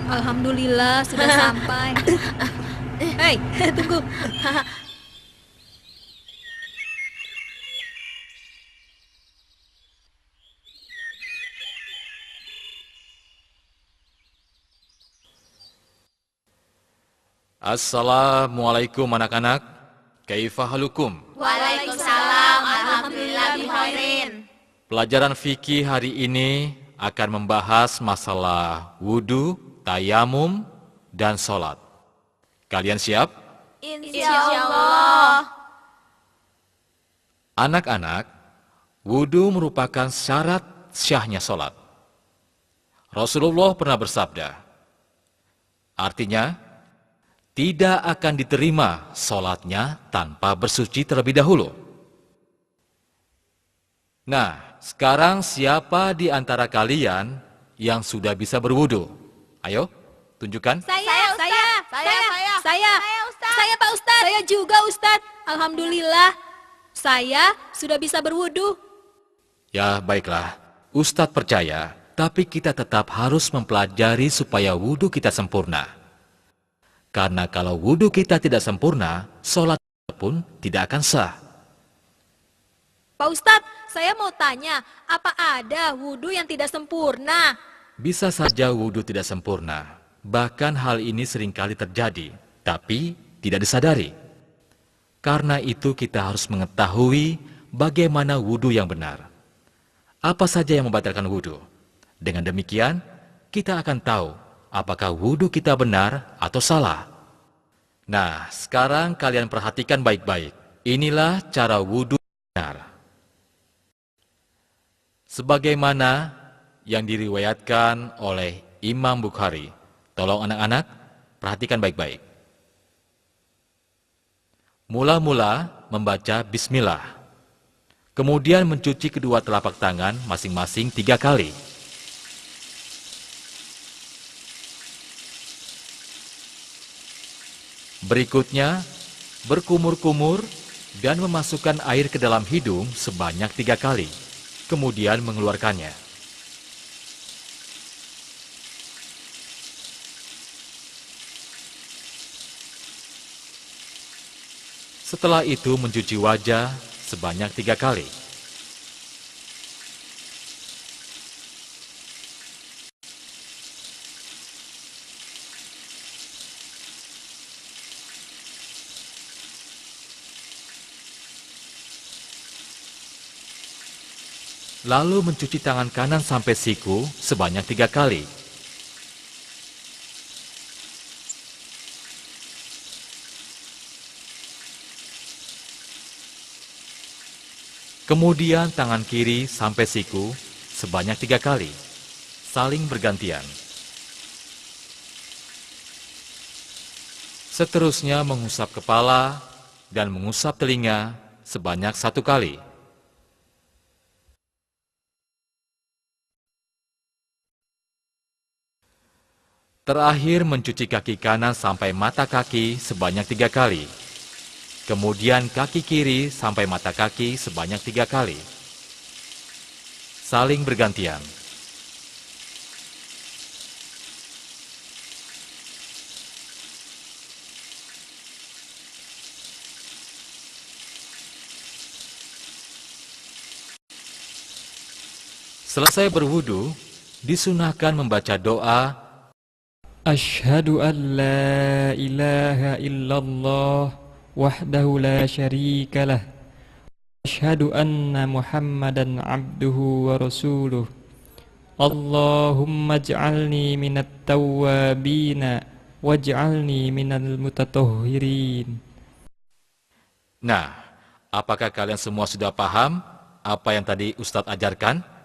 Alhamdulillah sudah sampai. Hei, tunggu. Assalamualaikum anak-anak. Kaifa halukum? Waalaikumsalam, alhamdulillah bikhairin. Pelajaran fikih hari ini akan membahas masalah wudu, tayamum, dan sholat. Kalian siap? Insyaallah. Anak-anak, wudu merupakan syarat syahnya sholat. Rasulullah pernah bersabda, artinya, tidak akan diterima sholatnya tanpa bersuci terlebih dahulu. Nah, sekarang siapa di antara kalian yang sudah bisa berwudu? Ayo, tunjukkan. Saya, Ustaz. saya Pak Ustadz. Saya juga Ustadz. Alhamdulillah, saya sudah bisa berwudu. Ya, baiklah. Ustadz percaya, tapi kita tetap harus mempelajari supaya wudu kita sempurna. Karena kalau wudu kita tidak sempurna, sholat pun tidak akan sah. Pak Ustadz, saya mau tanya, apa ada wudu yang tidak sempurna? Bisa saja wudu tidak sempurna. Bahkan hal ini seringkali terjadi, tapi tidak disadari. Karena itu kita harus mengetahui bagaimana wudu yang benar. Apa saja yang membatalkan wudu. Dengan demikian, kita akan tahu apakah wudu kita benar atau salah. Nah, sekarang kalian perhatikan baik-baik. Inilah cara wudu benar. Sebagaimana yang diriwayatkan oleh Imam Bukhari. Tolong anak-anak, perhatikan baik-baik. Mula-mula membaca bismillah. Kemudian mencuci kedua telapak tangan masing-masing 3 kali. Berikutnya, berkumur-kumur dan memasukkan air ke dalam hidung sebanyak 3 kali. Kemudian mengeluarkannya. Setelah itu mencuci wajah sebanyak 3 kali. Lalu mencuci tangan kanan sampai siku sebanyak 3 kali. Kemudian tangan kiri sampai siku sebanyak 3 kali, saling bergantian. Seterusnya mengusap kepala dan mengusap telinga sebanyak 1 kali. Terakhir mencuci kaki kanan sampai mata kaki sebanyak 3 kali. Kemudian kaki kiri sampai mata kaki sebanyak 3 kali. Saling bergantian. Selesai berwudu, disunahkan membaca doa أشهد أن لا إله إلا الله وحده لا شريك له أشهد أن محمدا عبده ورسوله اللهم اجعلني من التوابين واجعلني من المتطهرين. Nah, apakah kalian semua sudah paham apa yang tadi Ustadz ajarkan?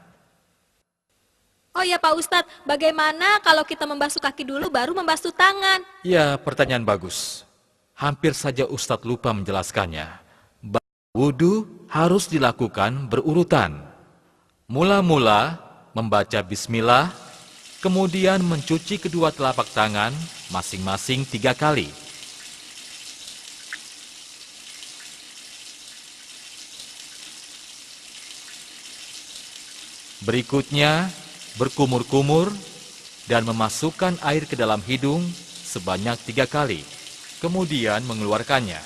Oh ya Pak Ustadz, bagaimana kalau kita membasuh kaki dulu baru membasuh tangan? Ya, pertanyaan bagus. Hampir saja Ustadz lupa menjelaskannya. Wudu harus dilakukan berurutan. Mula-mula membaca bismillah, kemudian mencuci kedua telapak tangan masing-masing 3 kali. Berikutnya, berkumur-kumur dan memasukkan air ke dalam hidung sebanyak 3 kali, kemudian mengeluarkannya.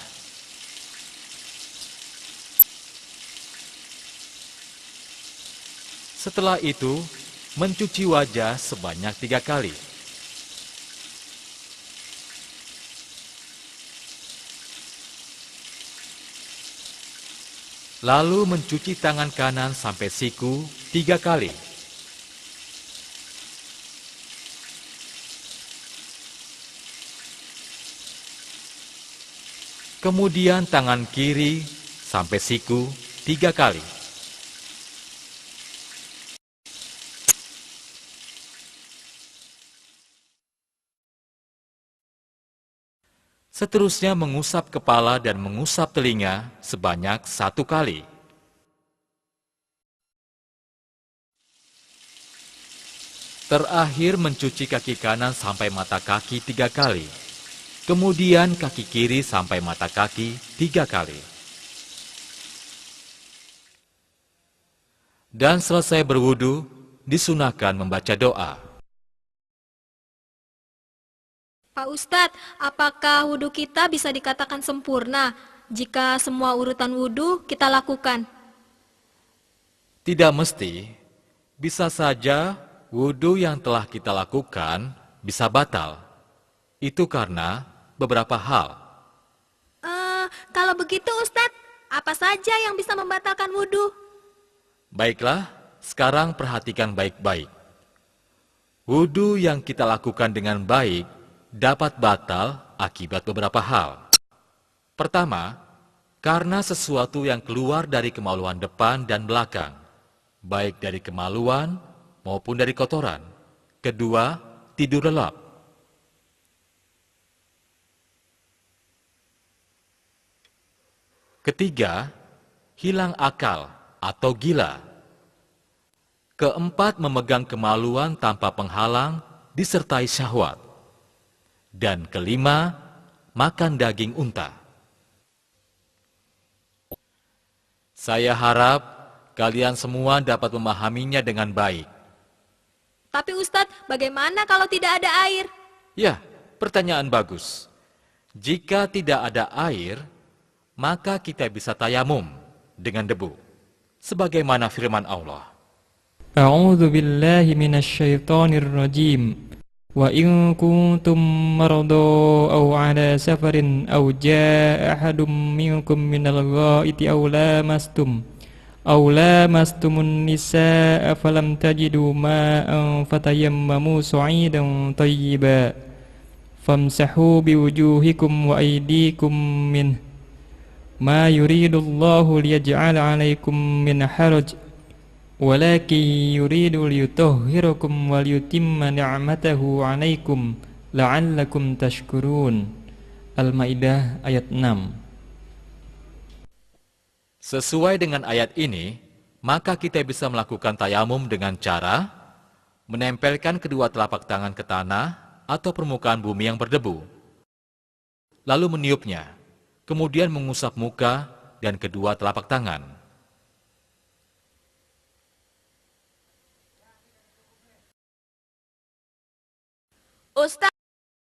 Setelah itu, mencuci wajah sebanyak 3 kali. Lalu mencuci tangan kanan sampai siku 3 kali. Kemudian tangan kiri sampai siku 3 kali. Seterusnya mengusap kepala dan mengusap telinga sebanyak 1 kali. Terakhir mencuci kaki kanan sampai mata kaki 3 kali. Kemudian kaki kiri sampai mata kaki 3 kali. Dan selesai berwudu, disunahkan membaca doa. Pak Ustadz, apakah wudhu kita bisa dikatakan sempurna jika semua urutan wudhu kita lakukan? Tidak mesti, bisa saja wudhu yang telah kita lakukan bisa batal. Itu karena beberapa hal. Kalau begitu Ustadz, apa saja yang bisa membatalkan wudhu? Baiklah, sekarang perhatikan baik-baik. Wudhu yang kita lakukan dengan baik dapat batal akibat beberapa hal. Pertama, karena sesuatu yang keluar dari kemaluan depan dan belakang, baik dari kemaluan maupun dari kotoran. Kedua, tidur lelap. Ketiga, hilang akal atau gila. Keempat, memegang kemaluan tanpa penghalang disertai syahwat. Dan kelima, makan daging unta. Saya harap kalian semua dapat memahaminya dengan baik. Tapi Ustadz, bagaimana kalau tidak ada air? Ya, pertanyaan bagus. Jika tidak ada air, maka kita bisa tayamum dengan debu. Sebagaimana firman Allah. A'udzu billahi minasyaitonir rajim. وإن كنتم مرضى أو على سفر أو جاء أحد منكم من الغائط أو لامستم النساء فلم تجدوا ماء فتيمموا صعيدا طيبا فامسحوا بوجوهكم وأيديكم منه ما يريد الله ليجعل عليكم من حرج ولكن يريد ليطهركم وليتم نعمته عليكم لعلكم تشكرون. Al-Maidah ayat 6. Sesuai dengan ayat ini, maka kita bisa melakukan tayamum dengan cara menempelkan kedua telapak tangan ke tanah atau permukaan bumi yang berdebu, lalu meniupnya, kemudian mengusap muka dan kedua telapak tangan. Ustaz,